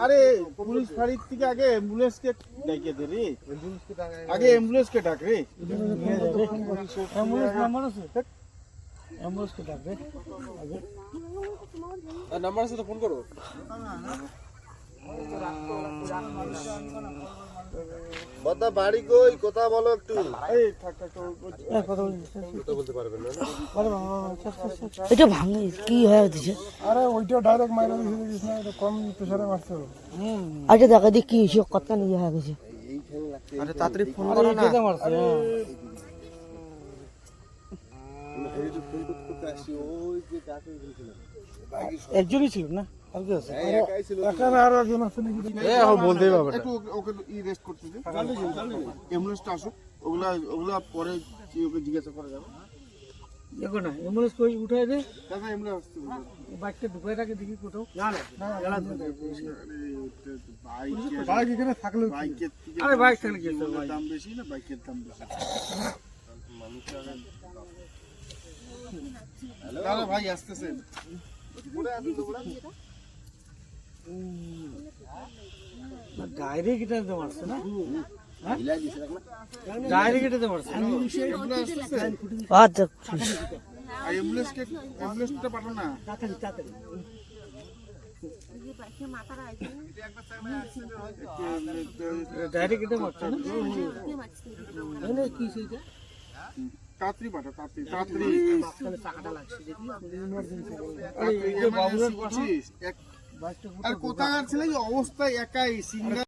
আরে পুলিশ ফাঁড়ির থেকে আগে অ্যাম্বুলেন্সকে ডাকিয়ে দে রে, আগে অ্যাম্বুলেন্সকে ডাক রে। অ্যাম্বুলেন্স নাম্বার আছে? অ্যাম্বুলেন্সকে ডাক রে আগে। নাম্বার আছে তো ফোন করো। বড়দা বাড়ি কই, কথা বলো একটু। এই থাক থাক কথা বলতে পারবেন না? এটা ভাঙে কি হয়ে দিছে? আরে ওইটা ডাইরেক্ট মাইরা দিয়েছে, এটা কম প্রেসারে মারছে। আচ্ছা দেখা দেখি কি হয়েছে, কথা নিয়ে হয়ে গেছে। আরে তাড়াতাড়ি ফোন করো না। একজনই ছিল না, আর কি আছে? এখানে আরো একজন আছে নাকি? বলতেই পারবে না। একটু ওকে রেস্ট করতে দে, অ্যাম্বুলেন্সটা আসুক, ওগুলা পরে ওকে জিজ্ঞাসা করা যাবে। দেখো না অ্যাম্বুলেন্স কই উঠাই দে, দাদা অ্যাম্বুলেন্স আসছে, বাইকটা ঢুকাই রাখে দেখি কোথাও। না না বাইক এখানে থাকলে বাইকের থেকে, আরে বাইক থাকলে কি হবে, দাম বেশি না, বাইকের দাম বেশি। হ্যালো ভাই আসতেছে, ডাইরেক্ট এটাতে মারছে না, ডাইরেক্ট এটাতে মারছে। আচ্ছা অ্যাম্বুলেন্সটা পাঠাও না, ডাইরেক্ট এটা মারছে না, কি সেইটা তাড়াতাড়ি পাঠাও, তাড়াতাড়ি টাকাটা লাগছে দেখি। আর কোথাকার ছেলে অবস্থা একাই সিঙ্গা।